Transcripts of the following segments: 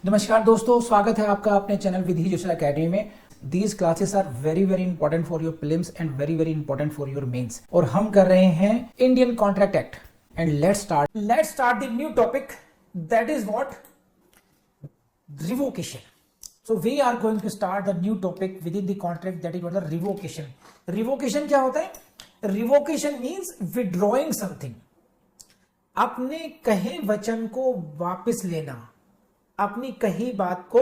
नमस्कार दोस्तों, स्वागत है आपका अपने चैनल विधि जोशी एकेडमी में। These classes are very very important for your prelims and very very important for your mains. और हम कर रहे हैं Indian contract act and let's start the new topic, that is what revocation. So we are going to start the new topic within the contract, that is what the revocation. Revocation क्या होता है? Revocation means withdrawing something. अपने कहे वचन को वापस लेना, अपनी कही बात को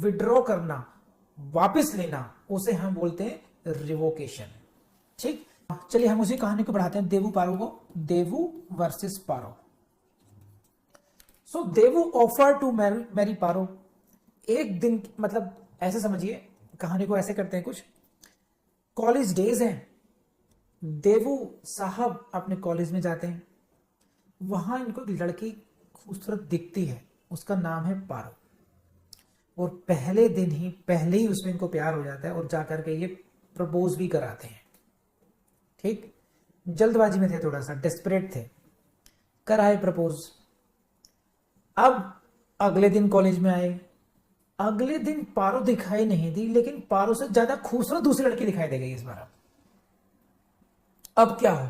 विड्रॉ करना, वापस लेना, उसे हम बोलते हैं रिवोकेशन. ठीक, चलिए हम उसी कहानी को बढ़ाते हैं, देवू पारो को. Devu versus Paro. So Devu offer to marry Paro. एक दिन, मतलब ऐसे समझिए कहानी को, ऐसे करते हैं कुछ. कॉलेज डेज हैं, देवू साहब अपने कॉलेज में जाते हैं. वहां इनको एक लड़की खूबसूरत दिखती है, उसका नाम है पारो. और पहले ही उसमें इनको प्यार हो जाता है और जाकर के ये प्रपोज भी कराते हैं. ठीक, जल्दबाजी में थे, थोड़ा सा डेस्परेट थे, कराए प्रपोज. अब अगले दिन कॉलेज में आए. अगले दिन पारो दिखाई नहीं दी, लेकिन पारो से ज्यादा खूबसूरत दूसरी लड़की दिखाई दे गई इस बार. अब क्या हो,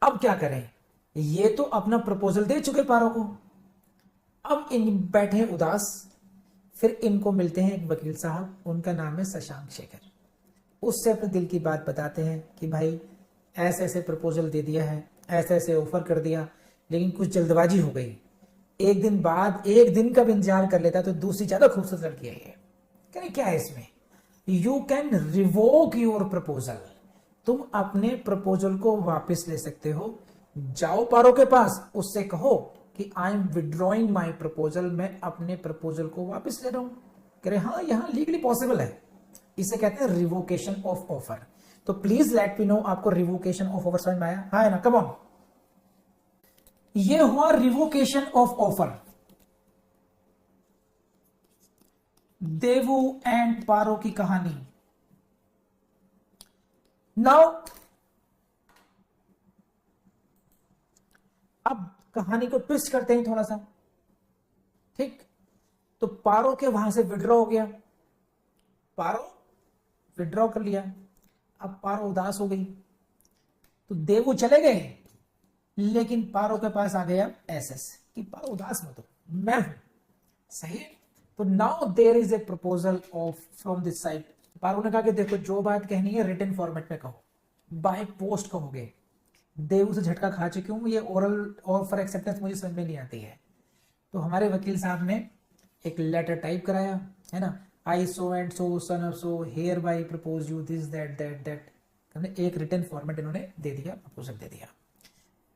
अब क्या करें? ये तो अपना प्रपोजल दे चुके पारो को. अब इन बैठे उदास. फिर इनको मिलते हैं एक वकील साहब, उनका नाम है शशांक शेखर. उससे अपने दिल की बात बताते हैं कि भाई ऐसे ऐसे प्रपोजल दे दिया है, ऐसे ऐसे ऑफर कर दिया, लेकिन कुछ जल्दबाजी हो गई. एक दिन बाद, एक दिन का भी इंतजार कर लेता तो दूसरी ज्यादा खूबसूरत लड़की आई है. कहीं क्या है इसमें? You can revoke your proposal. तुम अपने प्रपोजल को वापस ले सकते हो. जाओ पारो के पास, उससे कहो कि I am withdrawing my proposal, मैं अपने प्रपोजल को वापस ले रहा हूं. कह रहे हाँ, यहां लीगली पॉसिबल है. इसे कहते हैं रिवोकेशन ऑफ ऑफर. तो प्लीज लेट मी नो, आपको रिवोकेशन ऑफ ऑफर समझ में आया? हाँ है ना? Come on. ये हुआ revocation of offer. Devu and Paro की कहानी. नाउ अब कहानी को ट्विस्ट करते हैं थोड़ा सा. ठीक, तो पारो के वहां से विड्रॉ हो गया. पारो विड्रॉ कर लिया. अब पारो उदास हो गई, तो देवू चले गए, लेकिन पारो के पास आ गया एसएस कि पारो उदास मत हो, मैं हूं. सही. तो now there is a proposal of from this side. Paro ने कहा कि देखो, जो बात कहनी है रिटन फॉर्मेट में कहो, बाय पोस्ट कहोगे. देवू से झटका खा चुकी हूं, ये ओरल ऑफर एक्सेप्टेंस मुझे समझ में नहीं आती है. तो हमारे वकील साहब ने एक लेटर टाइप कराया, है ना. I so and so son of so hereby propose you this that that that. एक रिटन फॉर्मेट इन्होंने दे दिया, प्रपोजल दे दिया.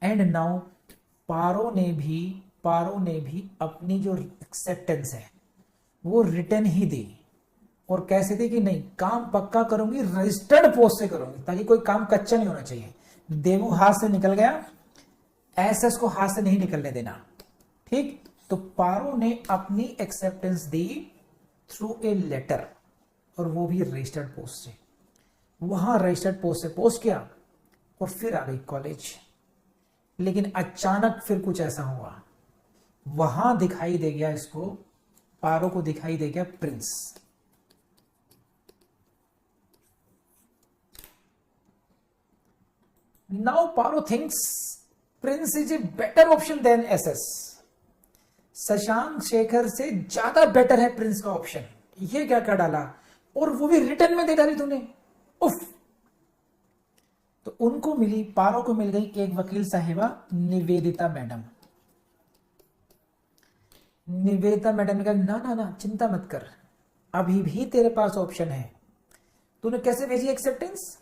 एंड नाउ पारो ने भी अपनी जो एक्सेप्टेंस है वो रिटर्न ही दी. और कैसे दी कि नहीं, काम पक्का करूंगी, रजिस्टर्ड पोस्ट से करूंगी, ताकि कोई काम कच्चा नहीं होना चाहिए. देवू हाथ से निकल गया, एसएस को हाथ से नहीं निकलने देना. ठीक, तो पारो ने अपनी एक्सेप्टेंस दी थ्रू ए लेटर, और वो भी रजिस्टर्ड पोस्ट से. वहां रजिस्टर्ड पोस्ट से पोस्ट किया और फिर आ गई कॉलेज. लेकिन अचानक फिर कुछ ऐसा हुआ, वहां दिखाई दे गया इसको, पारो को दिखाई दे गया Prince. Now Paro thinks Prince is a better option than SS. Shashank Shekhar से ज्यादा बेटर है प्रिंस का ऑप्शन. ये क्या कर डाला, और वो भी रिटर्न में दे डाली तूने. उफ. तो उनको मिली, पारो को मिल गई एक वकील साहिबा, निवेदिता मैडम. निवेदिता मैडम ने कहा ना ना ना, चिंता मत कर, अभी भी तेरे पास ऑप्शन है. तूने कैसे भेजी एक्सेप्टेंस?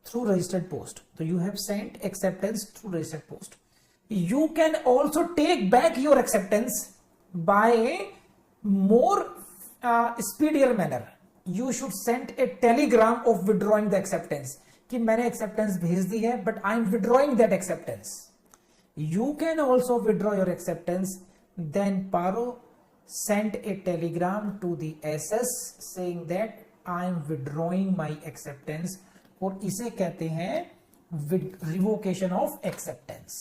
Through registered post. तो you have sent acceptance through registered post. You can also take back your acceptance by a more speedier manner. You should send a telegram of withdrawing the acceptance, कि मैंने acceptance भेज दी है, but I am withdrawing that acceptance. You can also withdraw your acceptance. Then Paro sent a telegram to the SS saying that I am withdrawing my acceptance. और इसे कहते हैं revocation of acceptance.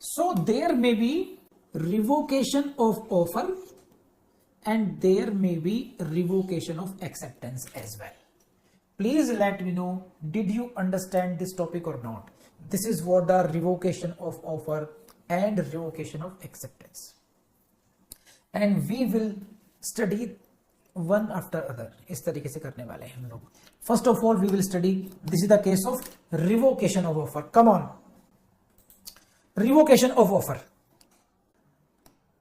So there may be revocation of offer and there may be revocation of acceptance as well. Please let me know, did you understand this topic or not? This is what the revocation of offer and revocation of acceptance, and we will study one after other. इस तरीके से करने वाले हैं हम लोग. First of all, we will study, this is the case of revocation of offer. Come on, revocation of offer.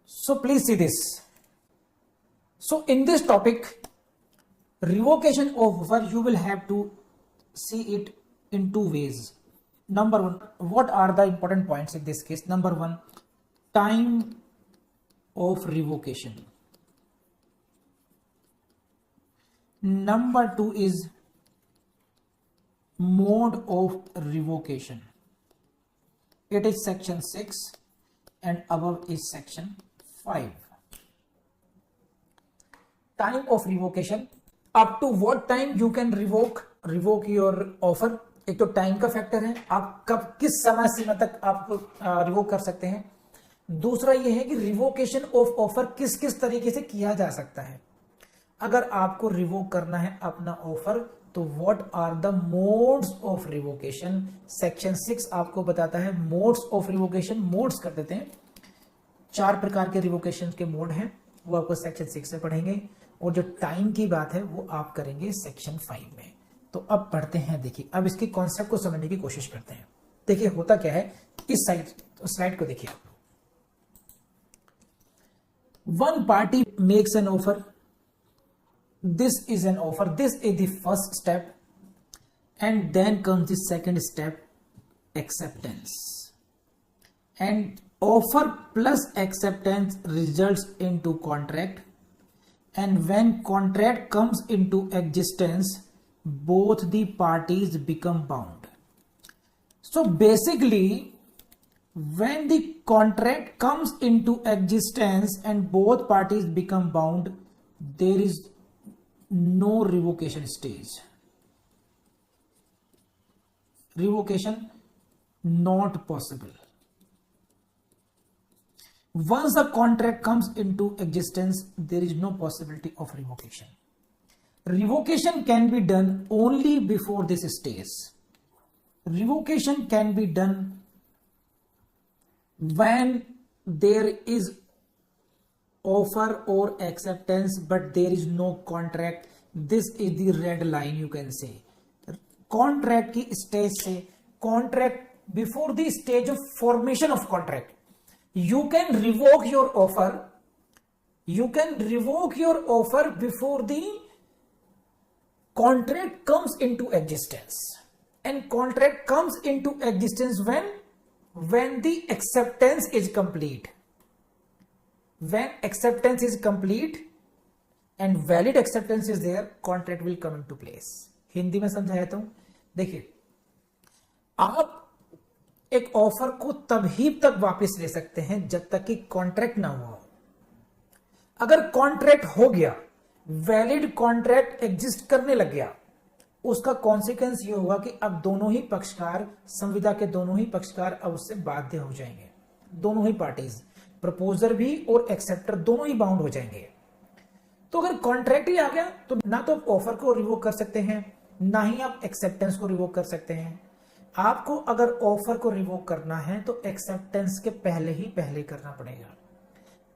So please see this. So in this topic, revocation of offer, you will have to see it in two ways. Number one, what are the important points in this case? Number one, time of revocation. Number two is mode of revocation. It is section 6 and above is section 5. Time of revocation, up to what time you can revoke your offer. एक तो time का factor है, आप कब किस समय सीमा तक आप रिवोक कर सकते हैं. दूसरा यह है कि रिवोकेशन ऑफ ऑफर किस किस तरीके से किया जा सकता है. अगर आपको रिवोक करना है अपना ऑफर तो what are the modes of revocation. Section 6 आपको बताता है मोड्स ऑफ रिवोकेशन. मोड्स कर देते हैं, 4 प्रकार के रिवोकेशन के मोड हैं, वो आपको सेक्शन 6 से पढ़ेंगे, और जो टाइम की बात है वो आप करेंगे सेक्शन 5 में. तो अब पढ़ते हैं. देखिए, अब इसके कॉन्सेप्ट को समझने की कोशिश करते हैं. देखिए होता क्या है, इस स्लाइड को देखिए. One party makes an offer. This is an offer. This is the first step, and then comes the second step, acceptance. And offer plus acceptance results into contract. And when contract comes into existence, both the parties become bound. So basically, when the contract comes into existence and both parties become bound, there is no revocation stage. Revocation not possible. Once the contract comes into existence, there is no possibility of revocation. Revocation can be done only before this stage. Revocation can be done when there is offer or acceptance but there is no contract. This is the red line, you can say. Contract की stage से, contract before the stage of formation of contract, you can revoke your offer. You can revoke your offer before the contract comes into existence. And contract comes into existence when the acceptance is complete. When acceptance is complete and valid acceptance is there, contract will come into place. Hindi में समझाया तो देखिए, आप एक offer को तभी तक वापस ले सकते हैं जब तक कि कॉन्ट्रैक्ट ना हुआ हो. अगर कॉन्ट्रैक्ट हो गया, वैलिड कॉन्ट्रैक्ट एग्जिस्ट करने लग गया, उसका कॉन्सिक्वेंस ये होगा कि अब दोनों ही पक्षकार, संविदा के दोनों ही पक्षकार अब उससे बाध्य हो जाएंगे. दोनों ही पार्टीज, प्रपोजर भी और एक्सेप्टर दोनों ही बाउंड हो जाएंगे. तो अगर कॉन्ट्रैक्ट ही आ गया तो ना तो आप ऑफर को रिवोक कर सकते हैं, ना ही आप एक्सेप्टेंस को रिवोक कर सकते हैं. आपको अगर ऑफर को रिवोक करना है तो एक्सेप्टेंस के पहले ही पहले करना पड़ेगा.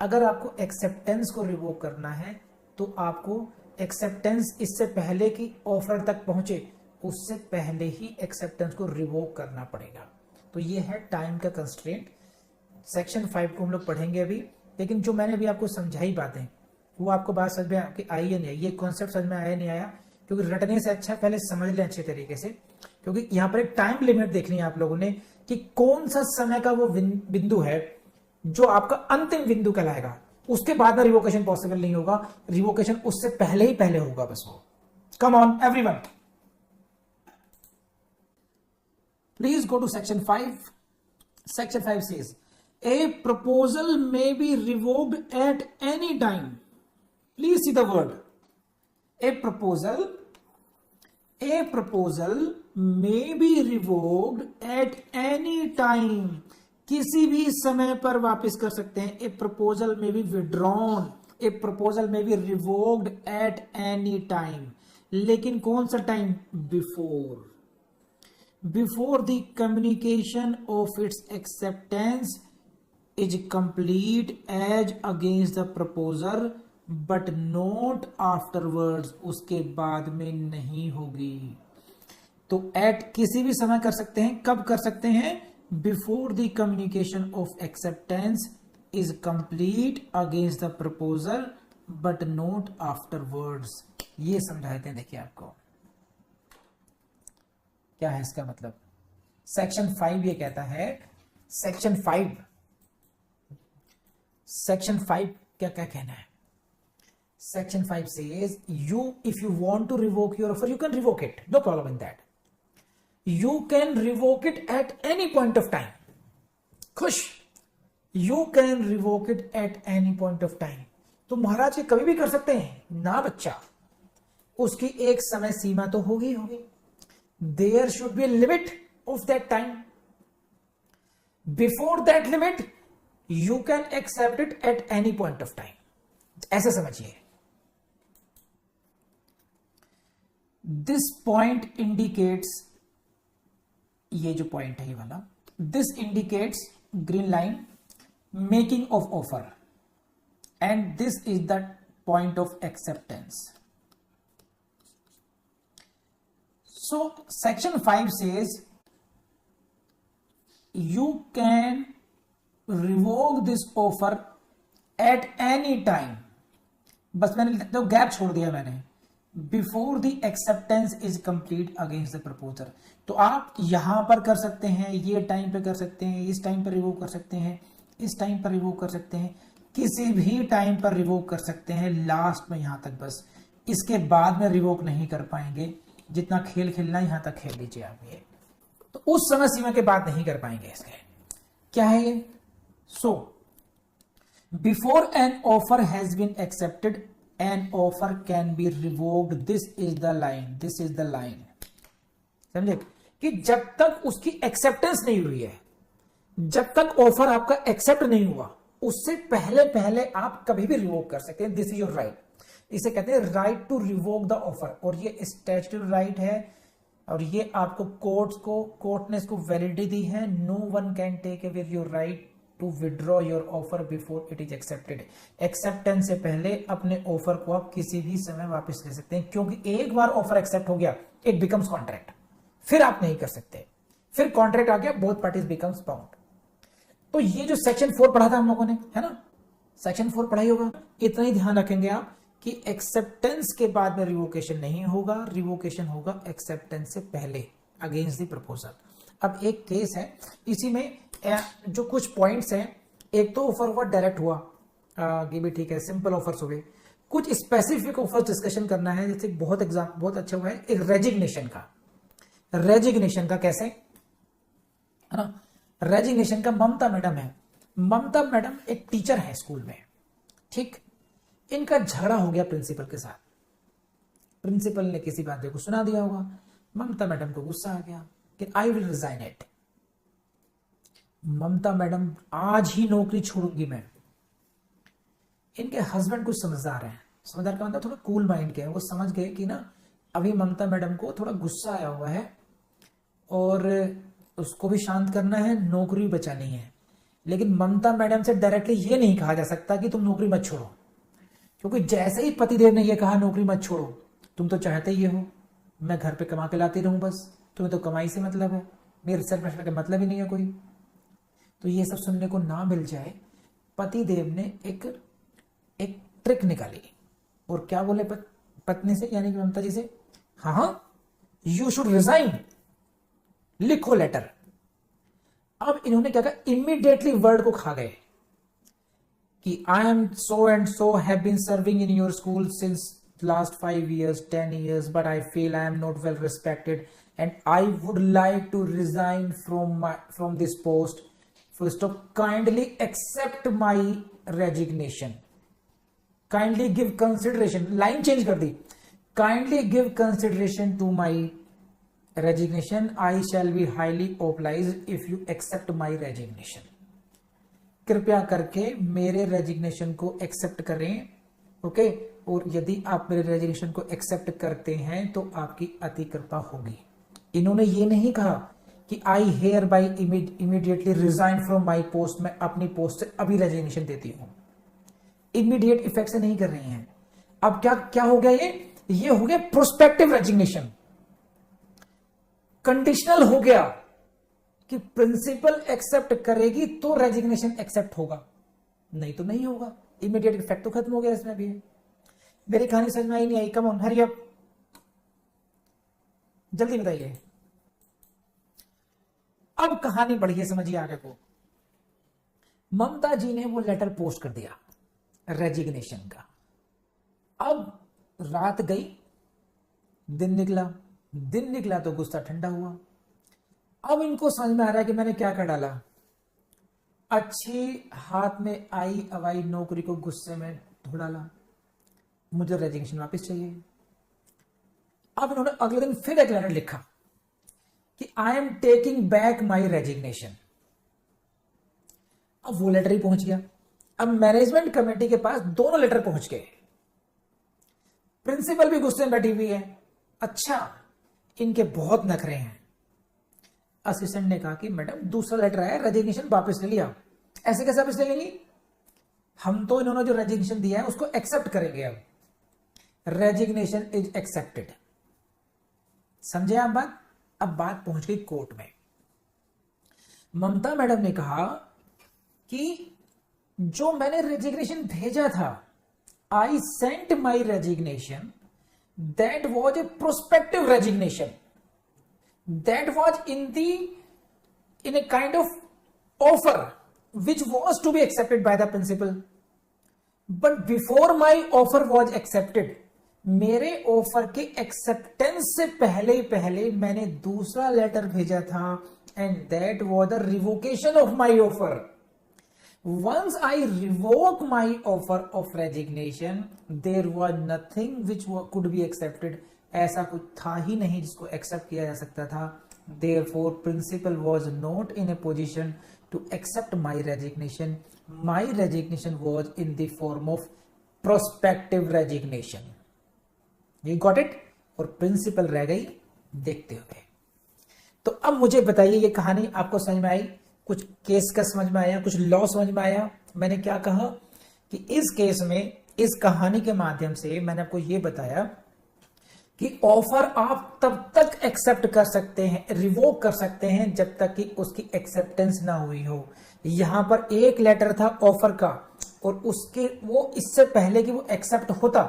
अगर आपको एक्सेप्टेंस को रिवोक करना है तो आपको एक्सेप्टेंस इससे पहले कि ऑफर तक पहुंचे उससे पहले ही एक्सेप्टेंस को रिवोक करना पड़ेगा. तो ये है टाइम का कंस्ट्रेंट. सेक्शन 5 को हम लोग पढ़ेंगे अभी, लेकिन जो मैंने अभी आपको समझाई बातें वो आपको बात समझ में आपकी आई या नहीं आई, ये कॉन्सेप्ट समझ में आया नहीं आया, क्योंकि रटने से अच्छा पहले समझ लें अच्छे तरीके से, क्योंकि यहाँ पर एक टाइम लिमिट देखनी है आप लोगों ने कि कौन सा समय का वो बिंदु है जो आपका अंतिम बिंदु कहलाएगा. उसके बाद में रिवोकेशन पॉसिबल नहीं होगा, रिवोकेशन उससे पहले ही पहले होगा बस वो. Come on everyone, please go to section 5. Section 5 says, a proposal may be revoked at any time. Please see the word. A proposal may be revoked at any time. किसी भी समय पर वापस कर सकते हैं। A proposal may be withdrawn, a proposal may be revoked at any time, लेकिन कौन सा time? Before the communication of its acceptance is complete as against the proposer but not afterwards, उसके बाद में नहीं होगी। तो एट किसी भी समय कर सकते हैं। कब कर सकते हैं? Before the communication of acceptance is complete against the proposal but not afterwards. ये समझाते हैं, देखिए आपको क्या है इसका मतलब। सेक्शन 5 ये कहता है, सेक्शन 5 क्या क्या कहना है? Section 5 says if you want to revoke your offer, you can revoke it. No problem in that. You can revoke it at any point of time. खुश? You can revoke it at any point of time. तो महाराज ये कभी भी कर सकते हैं ना बच्चा, उसकी एक समय सीमा तो होगी। There should be a limit of that time. Before that limit, you can accept it at any point of time. ऐसे समझिए। This point indicates, ये जो पॉइंट है ये वाला, this indicates green line making of offer and this is the point of acceptance. So section 5 says you can revoke this offer at any time. बस मैंने तो गैप छोड़ दिया मैंने। Before the acceptance is complete against the proposer. तो आप यहां पर कर सकते हैं, ये टाइम पे कर सकते हैं, इस टाइम पर रिवोक कर सकते हैं, इस टाइम पर रिवोक कर सकते हैं, किसी भी टाइम पर रिवोक कर सकते हैं, लास्ट में यहां तक बस। इसके बाद में रिवोक नहीं कर पाएंगे। जितना खेल खेलना यहां तक खेल लीजिए आप। ये तो उस समय सीमा के बाद नहीं कर पाएंगे। इसके क्या है ये? So before an offer has been accepted an offer can be revoked. This is the line. समझे कि जब तक उसकी एक्सेप्टेंस नहीं हुई है, जब तक ऑफर आपका एक्सेप्ट नहीं हुआ, उससे पहले आप कभी भी रिवोक कर सकते हैं। This is your right. इसे कहते हैं right to revoke the offer. और ये स्टैट्यूटरी राइट है और ये आपको कोर्ट ने इसको वैलिडिटी दी है। No one can take away your right to withdraw your offer before it is accepted. Acceptance से पहले अपने ऑफर को आप किसी भी समय वापस ले सकते हैं, क्योंकि एक बार ऑफर एक्सेप्ट हो गया, इट बिकम्स कॉन्ट्रैक्ट। फिर आप नहीं कर सकते। फिर कॉन्ट्रैक्ट आ गया, बोथ पार्टीज बिकम्स बाउंड। तो ये जो सेक्शन 4 पढ़ा था हम लोगों ने, है ना, सेक्शन 4 पढ़ाई होगा। इतना ही ध्यान रखेंगे आप कि एक्सेप्टेंस के बाद में रिवोकेशन नहीं होगा, रिवोकेशन होगा एक्सेप्टेंस से पहले अगेंस्ट द प्रपोजल। अब एक केस है, इसी में जो कुछ पॉइंट्स हैं, एक तो ऑफर हुआ डायरेक्ट हुआ, ये भी ठीक है, सिंपल ऑफर्स हो गए। कुछ स्पेसिफिक ऑफर्स डिस्कशन करना है, जैसे बहुत अच्छा हुआ है एक रेजिग्नेशन का कैसे, है ना। रेजिग्नेशन का ममता मैडम है। ममता मैडम एक टीचर है स्कूल में, ठीक। इनका झगड़ा हो गया प्रिंसिपल के साथ। प्रिंसिपल ने किसी बात को सुना दिया होगा, ममता मैडम को गुस्सा आ गया कि I will resign it. Mamta madam आज ही नौकरी छोड़ूंगी मैं। इनके हस्बैंड कुछ समझदार हैं, समझदार का मतलब थोड़ा कूल माइंड के हैं। वो समझ गए कि ना अभी ममता मैडम को थोड़ा गुस्सा आया हुआ है और उसको भी शांत करना है, नौकरी बचानी है। लेकिन ममता मैडम से डायरेक्टली ये नहीं कहा जा सकता कि तुम नौकरी मत छोड़ो, क्योंकि जैसे ही पतिदेव ने ये कहा नौकरी मत छोड़ो, तुम तो चाहते ही हो मैं घर पे कमा के लाती रहूं, बस तुम्हें तो कमाई से मतलब है, मेरे सर में का मतलब ही नहीं है कोई। तो ये सब सुनने को ना मिल जाए, पतिदेव ने एक ट्रिक निकाली और क्या बोले पत्नी से, यानी कि ममता जी से, हाँ यू शुड रिजाइन, लिखो लेटर। अब इन्होंने क्या कहा, इमीडिएटली वर्ड को खा गए कि I am so and so have been serving in your school since last 5 years 10 years but I feel I am not well respected and I would like to resign from this post. First of kindly accept my resignation, kindly give consideration, line change कर दी, kindly give consideration to my resignation, I shall be highly obliged if you accept my resignation. कृपया करके मेरे resignation को accept करें, okay. और यदि आप मेरे रेजिग्नेशन को एक्सेप्ट करते हैं तो आपकी अति कृपा होगी। इन्होंने ये नहीं कहा कि I hereby immediately resign from my post, मैं अपनी पोस्ट से अभी रेजिग्नेशन देती हूं। इमीडिएट इफेक्ट से नहीं कर रही हैं। अब क्या क्या हो गया, ये हो गया प्रोस्पेक्टिव रेजिग्नेशन। कंडीशनल हो गया कि प्रिंसिपल एक्सेप्ट करेगी तो रेजिग्नेशन एक्सेप्ट होगा, नहीं तो नहीं होगा। इमीडिएट इफेक्ट तो खत्म हो गया इसमें भी। मेरी कहानी समझ में आई नहीं आई? कम ऑन हरी अप, जल्दी बताइए। अब कहानी बढ़िए समझिए आगे को। ममता जी ने वो लेटर पोस्ट कर दिया रेजिग्नेशन का। अब रात गई, दिन निकला तो गुस्सा ठंडा हुआ। अब इनको समझ में आ रहा है कि मैंने क्या कर डाला। अच्छी हाथ में आई अवाई नौकरी को गुस्से में धो डाला, मुझे रेजिग्नेशन वापस चाहिए। अब इन्होंने अगले दिन फिर एक लेटर लिखा कि I am taking back my resignation. अब वो लेटर ही पहुंच गया। अब मैनेजमेंट कमेटी के पास दोनों लेटर पहुंच गए। प्रिंसिपल भी गुस्से में बैठी हुई है, अच्छा इनके बहुत नखरे हैं। असिस्टेंट ने कहा कि मैडम दूसरा लेटर आया, रेजिग्नेशन वापस ले लिया। ऐसे कैसे वापस ले लेंगी, हम तो इन्होंने जो रेजिग्नेशन दिया है उसको एक्सेप्ट करेंगे। अब रेजिग्नेशन इज एक्सेप्टेड। समझे आप बात? अब बात पहुंच गई कोर्ट में। ममता मैडम ने कहा कि जो मैंने रेजिग्नेशन भेजा था, I sent my resignation, that was a prospective resignation, that was in a kind of offer which was to be accepted by the principal, but before my offer was accepted, मेरे offer के acceptance से पहले मैंने दूसरा letter भेजा था, and that was the revocation of my offer. Once I revoke my offer of resignation, there was nothing which could be accepted. ऐसा कुछ था ही नहीं जिसको एक्सेप्ट किया जा सकता था। Therefore, principal was not in a position to accept my resignation. My resignation was in the form of prospective resignation. You got it? और प्रिंसिपल रह गई देखते हुए। तो अब मुझे बताइए, ये कहानी आपको समझ में आई? कुछ केस का समझ में आया, कुछ लॉ समझ में आया? मैंने क्या कहा कि इस केस में, इस कहानी के माध्यम से मैंने आपको यह बताया कि ऑफर आप तब तक एक्सेप्ट कर सकते हैं, रिवोक कर सकते हैं, जब तक कि उसकी एक्सेप्टेंस ना हुई हो। यहां पर एक लेटर था ऑफर का, और उसके वो इससे पहले कि वो एक्सेप्ट होता,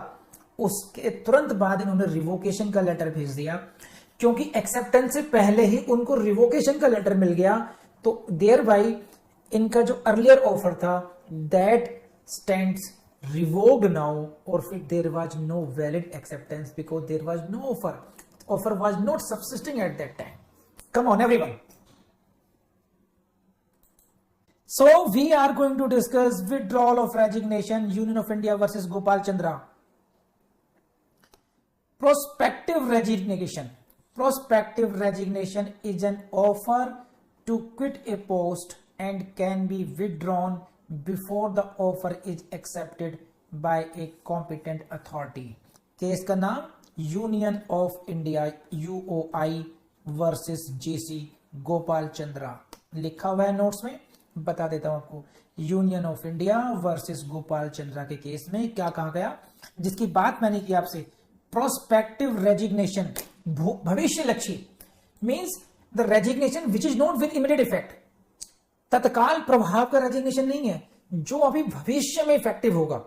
उसके तुरंत बाद इन्होंने रिवोकेशन का लेटर भेज दिया। क्योंकि एक्सेप्टेंस से पहले ही उनको रिवोकेशन का लेटर मिल गया, तो देयर बाई इनका जो अर्लियर ऑफर था दैट स्टैंड्स रिवोक्ड नाउ, और फिर there was no valid acceptance because there was no offer was not subsisting at that time. Come on everyone. So we are going to discuss withdrawal of resignation, union of India versus Gopal Chandra. Prospective resignation. Prospective resignation is an offer to quit a post and can be withdrawn before the offer is accepted by a competent authority. Case का नाम union of India UOI versus JC Gopal Chandra लिखा हुआ है notes में। बता देता हूं आपको, union of India versus Gopal Chandra के केस में क्या कहा गया, जिसकी बात मैंने की आपसे। प्रोस्पेक्टिव रेजिग्नेशन, भविष्य लक्ष्य, means the resignation which is not with immediate effect. तत्काल प्रभाव का रेजिग्नेशन नहीं है, जो अभी भविष्य में इफेक्टिव होगा।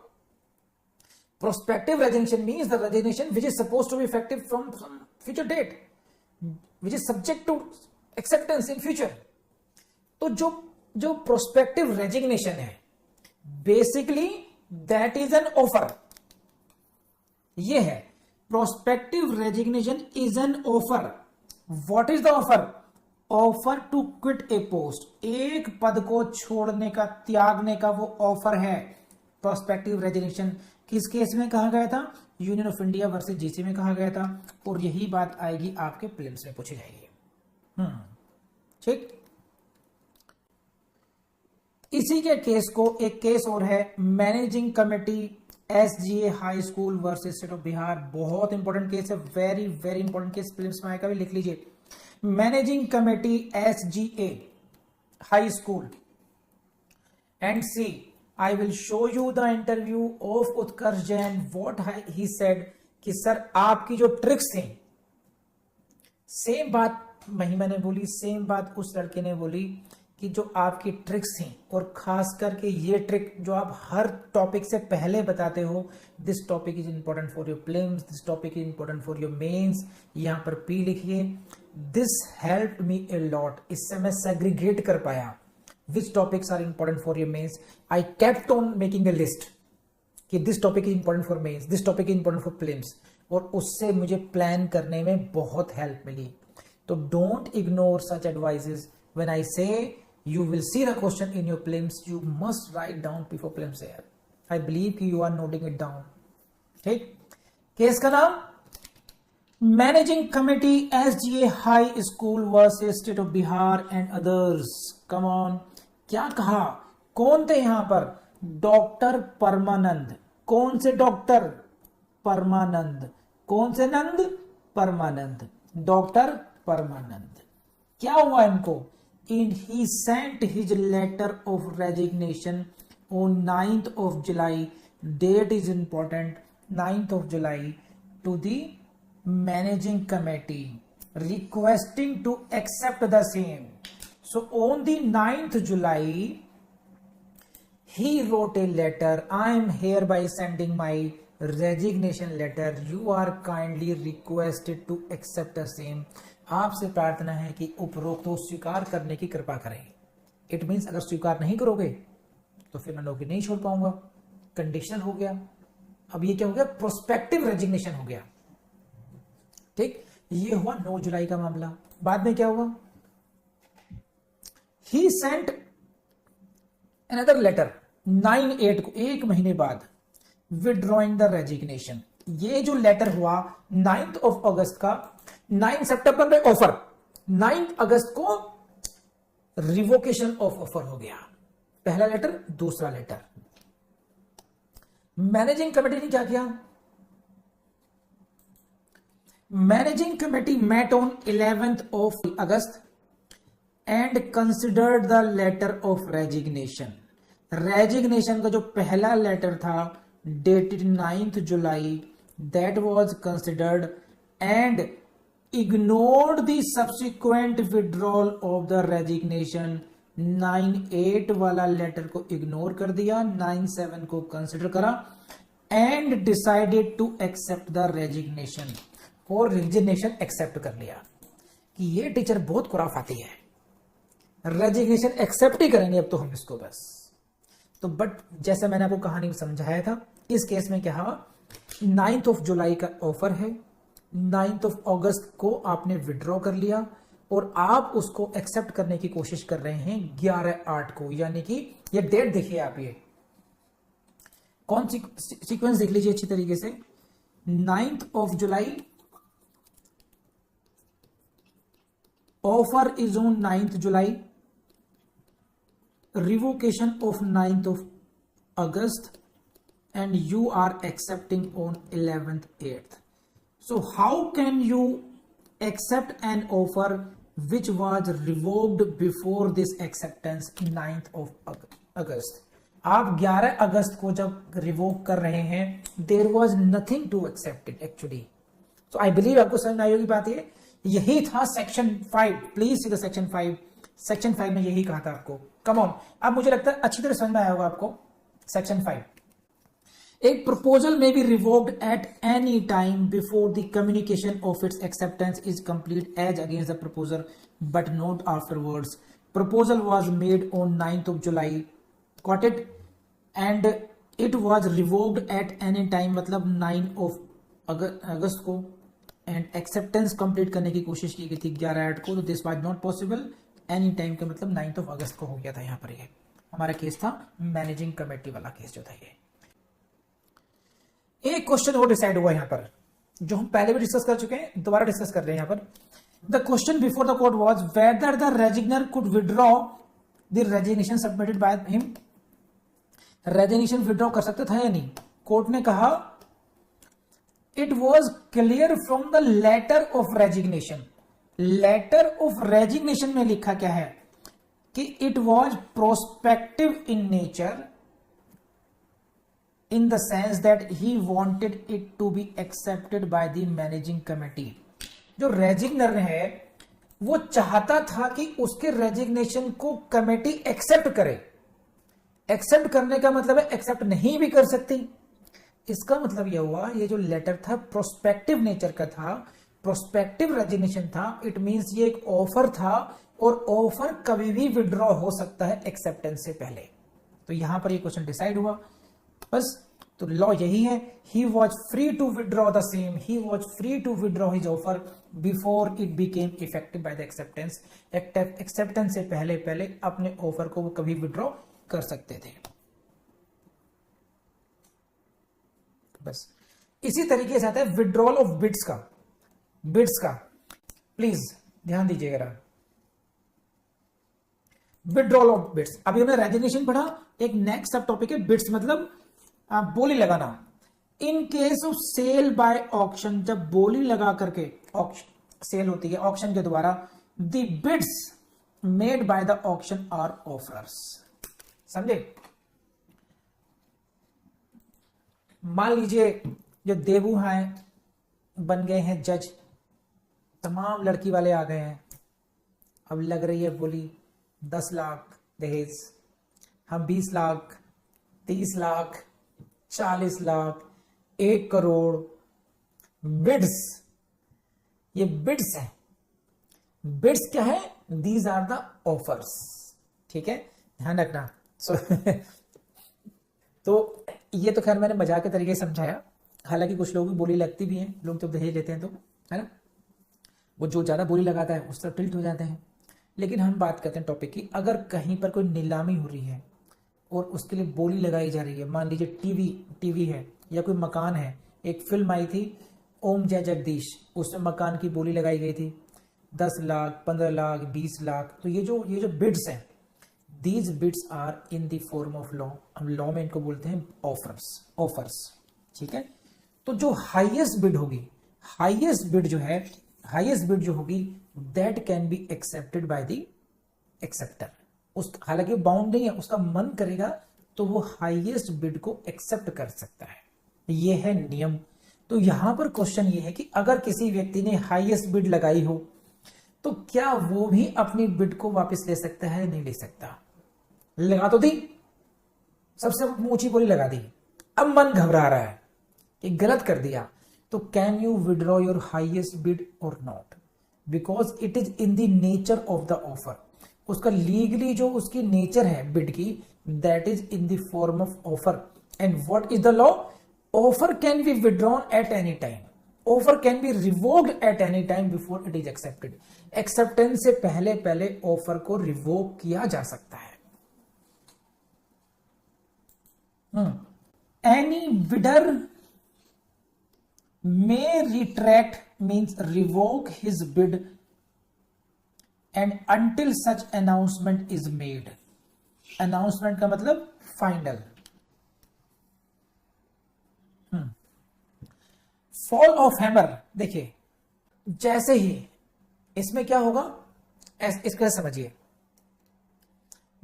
Prospective resignation means the resignation which is suppose to be effective from future date, which is subject to acceptance in future. तो जो प्रोस्पेक्टिव रेजिग्नेशन है, basically that is an offer. ये है prospective resignation is an offer. What is the offer? Offer to quit a post. एक पद को छोड़ने का, त्यागने का वो ऑफर है। prospective resignation किस केस में कहा गया था? Union of India versus GC में कहा गया था, और यही बात आएगी आपके प्रीलिम्स में पूछी जाएगी। ठीक। इसी के केस को एक केस और है, managing committee SGA high school versus state of Bihar. बहुत इंपॉर्टेंट केस है, very very important case, prelims में आएगा भी, लिख लीजिए। Managing committee SGA high school and C, I will show you the interview of Utkarsh Jain, what he said कि sir आपकी जो ट्रिक्स थी, सेम बात महिमा ने बोली, सेम बात उस लड़के ने बोली कि जो आपकी ट्रिक्स थी, और खास करके ये ट्रिक जो आप हर टॉपिक से पहले बताते हो, this topic is important for your prelims, this topic is important for your mains, यहां पर पी लिखिए। This helped me a lot, इससे मैं सेग्रीगेट कर पाया which topics are important for your mains. I kept on making a list कि this topic is important for mains, this topic is important for prelims, और उससे मुझे plan करने में बहुत हेल्प मिली। तो don't ignore such advices. When I say you will see the question in your prelims, you must write down before prelims here. I believe you are noting it down. ठीक, case का नाम managing committee SGA high school versus state of Bihar and others. Come on, क्या कहा, कौन थे यहां पर, doctor परमानंद। कौन से डॉक्टर, परमानंद। कौन से नंद, परमानंद, डॉक्टर परमानंद। क्या हुआ इनको, इन he sent his letter of resignation on 9th of July, date is important, 9th of July, to the managing committee requesting to accept the same. So on the 9th July he wrote a letter, I am hereby sending my resignation letter, you are kindly requested to accept the same. आपसे प्रार्थना है कि उपरोक्त को स्वीकार करने की कृपा करें। इट मीन्स अगर स्वीकार नहीं करोगे तो फिर मैं नौकरी नहीं छोड़ पाऊंगा, कंडीशनल हो गया। अब ये क्या हो गया, प्रोस्पेक्टिव रेजिग्नेशन हो गया। ठीक, ये हुआ 9 जुलाई का मामला। बाद में क्या हुआ, ही सेंट अनदर लेटर 9/8 को, एक महीने बाद, विड्रॉइंग द रेजिग्नेशन। ये जो लेटर हुआ 9th of August का, 9 सितंबर में ऑफर, 9 अगस्त को रिवोकेशन ऑफ ऑफर हो गया। पहला लेटर, दूसरा लेटर। मैनेजिंग कमेटी ने क्या किया, managing committee met on 11th of August and considered the letter of resignation. Resignation का जो पहला लेटर था dated 9th July, that was considered and ignored the subsequent withdrawal of the resignation. 9/8 वाला letter को ignore कर दिया, 9/7 को consider करा and decided to accept the resignation, और रेजिग्नेशन एक्सेप्ट कर लिया कि ये टीचर बहुत खुराफाती है, रेजिग्नेशन एक्सेप्ट ही करेंगे अब तो हम इसको बस। तो बट जैसे मैंने आपको कहानी में समझाया था, इस केस में क्या हुआ, 9th of July का ऑफर है, 9th of August को आपने विड्रॉ कर लिया और आप उसको एक्सेप्ट करने की कोशिश कर रहे हैं 11/8 को, यानी कि ये डेट देखिए आप, ये कौन सी सीक्वेंस देख लीजिए अच्छी तरीके से। 9th of July, offer is on 9th July, revocation of 9th of August, and you are accepting on 11/8. So how can you accept an offer which was revoked before this acceptance 9th of August? आप 11 अगस्त को जब revoke कर रहे हैं, there was nothing to accept it actually. So I believe आपको समझ में आई होगी बात ये। यही था section 5, please see the section 5। Section 5 में यही कहा था आपको। कम ऑन, अब मुझे लगता है अच्छी तरह समझ में आया होगा आपको। सेक्शन 5, एक proposal may be revoked at any time before the communication of its acceptance is complete as against the proposer but not afterwards. Proposal was made on 9th of July, got it, and it was revoked at any time, मतलब 9 अगस्त को, and acceptance complete करने की कोशिश की गई थी 11/8 को। तो this was not possible, any time का मतलब 9th of August को हो गया था। यहां पर ये हमारा केस था, मैनेजिंग कमेटी वाला केस जो था। ये एक क्वेश्चन और डिसाइड हुआ यहां पर, जो हम पहले भी डिस्कस कर चुके हैं, दोबारा डिस्कस कर रहे हैं यहां पर। The question before the court was whether the resigner could withdraw the resignation submitted by him, resignation withdraw कर सकता था या नहीं? कोर्ट ने कहा it was clear from the letter of resignation. Letter of resignation में लिखा क्या है कि it was prospective in nature in the sense that he wanted it to be accepted by the managing committee। जो रेजिग्नर है वो चाहता था कि उसके रेजिग्नेशन को कमेटी एक्सेप्ट करे। एक्सेप्ट करने का मतलब है एक्सेप्ट नहीं भी कर सकती। इसका मतलब यह हुआ ये जो लेटर था प्रोस्पेक्टिव नेचर का था, प्रोस्पेक्टिव रेजिग्नेशन था। इट मींस ये एक ऑफर था और ऑफर कभी भी विड्रॉ हो सकता है एक्सेप्टेंस से पहले। तो यहां पर ये क्वेश्चन डिसाइड हुआ बस। तो लॉ यही है, he was free to withdraw the same, he was free to withdraw his offer before it became effective by the acceptance. Acceptance से पहले पहले अपने ऑफर को वो कभी विड्रॉ कर सकते थे। बस इसी तरीके से आता है विड्रॉल ऑफ बिड्स का। बिड्स का प्लीज ध्यान दीजिएगा। विड्रॉल ऑफ बिड्स, अभी हमने रेजिग्नेशन पढ़ा, एक नेक्स्ट सब टॉपिक है बिड्स, मतलब बोली लगाना। In case of sale by auction, जब बोली लगा करके सेल होती है ऑक्शन के द्वारा, the bids made by the auction are offers. समझे? मान लीजिए जो देवू हैं बन गए हैं जज, तमाम लड़की वाले आ गए हैं, अब लग रही है बोली 10 लाख दहेज, हम 20 लाख, 30 लाख, 40 लाख, 1 करोड़। बिड्स, ये बिड्स है। बिड्स क्या है? These are the offers. ठीक है, ध्यान रखना। तो ये तो खैर मैंने मजाक के तरीके से समझाया, हालांकि कुछ लोगों की बोली लगती भी है, लोग जब दहेज लेते हैं तो, है ना, वो जो ज्यादा बोली लगाता है उस तरफ टिल्ट हो जाते हैं। लेकिन हम बात करते हैं टॉपिक की, अगर कहीं पर कोई नीलामी हो रही है और उसके लिए बोली लगाई जा रही है, मान लीजिए टीवी है या कोई मकान है। एक फिल्म आई थी ओम जय जगदीश, उसमें मकान की बोली लगाई गई थी 10 लाख, 15 लाख, 20 लाख। तो ये जो बिड्स हैं, these bids are in the form of law. हम लॉ में इनको बोलते हैं ऑफर्स। ठीक है, तो जो हाईएस्ट बिड होगी, हाईएस्ट बिड जो होगी that can be accepted by the acceptor. उस हालांकि बाउंड नहीं है, उसका मन करेगा तो वो हाईएस्ट बिड को एक्सेप्ट कर सकता है। ये है नियम। तो यहां पर क्वेश्चन ये है कि अगर किसी व्यक्ति ने हाईएस्ट बिड लगाई हो तो क्या वो भी अपनी बिड को वापस ले सकता है? नहीं ले सकता। लगा तो दी, सबसे ऊंची बोली लगा दी, अब मन घबरा रहा है कि गलत कर दिया, तो can you withdraw your highest bid और not? Because it is in the nature of the offer. उसका लीगली जो उसकी नेचर है बिड की, that is in the form of offer. And what is the law? Offer can be withdrawn at any time, offer can be revoked at any time before it is accepted. Acceptance से पहले पहले offer को revoke किया जा सकता है। Any bidder may retract means revoke his bid and until such announcement is made। announcement का मतलब फाइनल। फॉल ऑफ हैमर, देखिए जैसे ही इसमें क्या होगा इसका समझिए।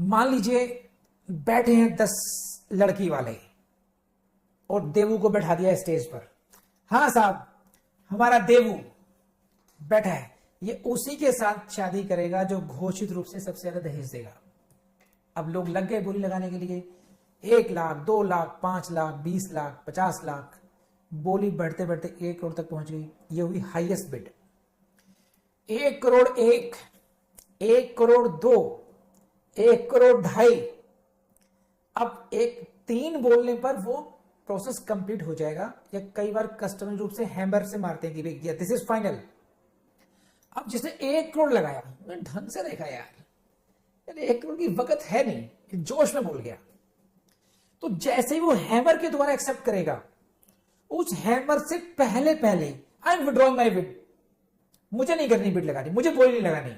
मान लीजिए बैठे हैं 10 लड़की वाले और देवू को बैठा दिया स्टेज पर। हाँ साहब, हमारा देवू बैठा है, ये उसी के साथ शादी करेगा जो घोषित रूप से सबसे ज्यादा दहेज देगा। अब लोग लग गए बोली लगाने के लिए, 1 लाख, 2 लाख, 5 लाख, 20 लाख, 50 लाख। बोली बढ़ते बढ़ते 1 करोड़ तक पहुंच गई। ये हुई हाईएस्ट बिड। 1 करोड़ 1, 1 करोड़ 2, 1 करोड़ 2.5। अब 3 बोलने पर वो प्रोसेस कंप्लीट हो जाएगा, या कई बार कस्टमर रूप से हैमर से मारते हैं कि भैया दिस इज फाइनल। अब जिसने 1 करोड़ लगाया मैंने ढंग से देखा यार 1 करोड़ की वक्त है नहीं, जोश में बोल गया। तो जैसे ही वो हैमर के द्वारा एक्सेप्ट करेगा, उस हैमर से पहले पहले आई एम विड्रॉइंग माई बिड, मुझे नहीं करनी बिड लगानी, मुझे बोली नहीं लगानी।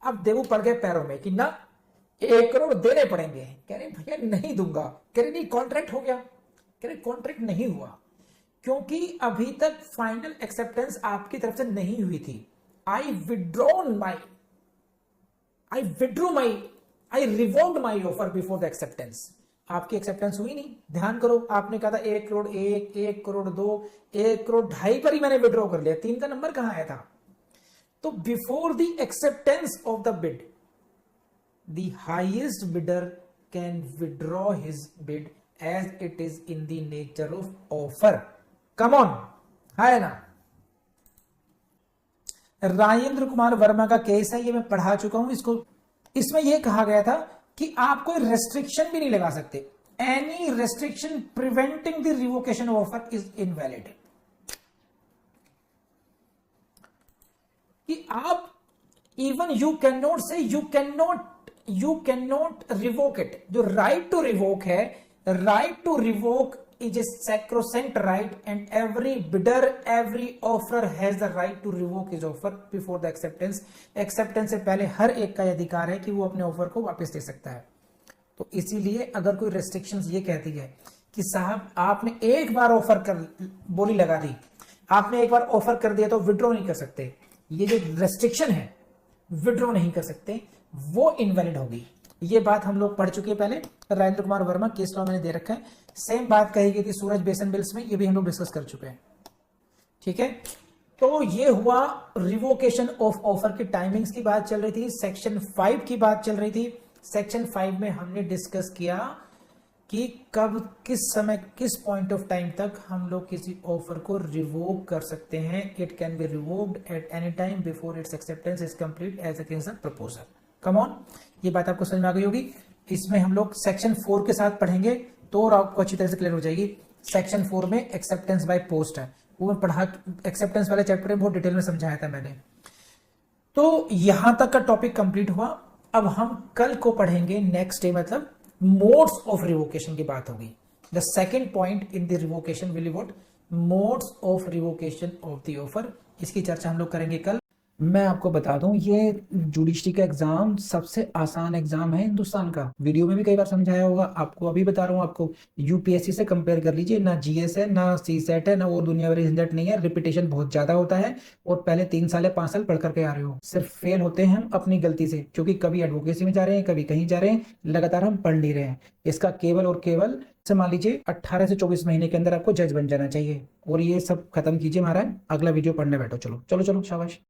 अब देवू पड़ गए पैरों में कि ना 1 करोड़ देने पड़ेंगे। कह रहे भैया नहीं दूंगा। कह रहे नहीं कॉन्ट्रैक्ट हो गया। कह रहे कॉन्ट्रैक्ट नहीं हुआ क्योंकि अभी तक फाइनल एक्सेप्टेंस आपकी तरफ से नहीं हुई थी। I withdrawn my I withdrew my I revoked my offer before the acceptance. आपकी एक्सेप्टेंस हुई नहीं। ध्यान करो, आपने कहा था 1 करोड़ 1, 1 करोड़ 2, 1 करोड़ 2.5 पर ही मैंने विड्रॉ कर लिया। 3 का नंबर कहां आया था? तो before the acceptance of the bid the highest bidder can withdraw his bid as it is in the nature of offer. Come on, है ना? राजेंद्र कुमार वर्मा का केस है, ये मैं पढ़ा चुका हूं इसको। इसमें यह कहा गया था कि आप कोई रेस्ट्रिक्शन भी नहीं लगा सकते। Any restriction preventing the revocation of offer is invalid. कि आप even you can not say you can not revoke it. जो राइट टू रिवोक है, right to revoke is a sacrosanct right and every bidder every offer has the right to revoke his offer before the acceptance. Acceptance से पहले हर एक का अधिकार है कि वो अपने ऑफर को वापस दे सकता है। तो इसीलिए अगर कोई रेस्ट्रिक्शंस ये कहती है कि साहब आपने एक बार ऑफर कर बोली लगा दी, आपने एक बार ऑफर कर दिया तो विड्रॉ नहीं कर सकते, ये जो रेस्ट्रिक्शन है विड्रॉ नहीं कर सकते, वो इनवैलिड होगी। ये बात हम लोग पढ़ चुके हैं पहले। राजेंद्र कुमार वर्मा केस लॉ मैंने दे रखा है। सेम बात कही गई थी सूरज बेसन बिल्स में, ये भी हम लोग डिस्कस कर चुके हैं। ठीक है, तो ये हुआ रिवोकेशन ऑफ ऑफर की टाइमिंग्स की बात चल रही थी। सेक्शन 5 की बात चल रही थी। सेक्शन 5 में हमने डिस्कस किया कि कब, किस समय, किस पॉइंट ऑफ टाइम तक हम लोग किसी ऑफर को रिवोक कर सकते हैं। It can be revoked at any time before its acceptance is complete as against the proposal. Come on, ये बात आपको समझ में आ गई होगी। इसमें हम लोग सेक्शन 4 के साथ पढ़ेंगे तो और आपको अच्छी तरह से क्लियर हो जाएगी। सेक्शन 4 में एक्सेप्टेंस बाय पोस्ट है, वो मैं पढ़ा, एक्सेप्टेंस वाले चैप्टर में बहुत डिटेल में समझाया था मैंने। तो यहां तक का टॉपिक कंप्लीट हुआ। अब हम कल को पढ़ेंगे नेक्स्ट डे, मतलब मोड्स ऑफ रिवोकेशन की बात होगी। The second point in the revocation will be what? Modes of revocation of the offer. इसकी चर्चा हम लोग करेंगे कल। मैं आपको बता दूं, ये जुडिशरी का एग्जाम सबसे आसान एग्जाम है हिंदुस्तान का। वीडियो में भी कई बार समझाया होगा, आपको अभी बता रहा हूं। आपको यूपीएससी से कंपेयर कर लीजिए, ना जीएस है, ना सीसेट है, ना वो दुनिया भरी झंझट नहीं है। रिपीटेशन बहुत ज्यादा होता है और पहले 3 साल या 5 साल पढ़ करके आ रहे हो। सिर्फ फेल होते हैं हम अपनी गलती से, क्योंकि कभी एडवोकेसी में जा रहे हैं, कभी कहीं जा रहे हैं, लगातार हम पढ़ नहीं रहे हैं। इसका केवल और केवल से मान लीजिए 18 से 24 महीने के अंदर आपको जज बन जाना चाहिए। और ये सब खत्म कीजिए महाराज, अगला वीडियो पढ़ने बैठो। चलो चलो चलो, शाबाश।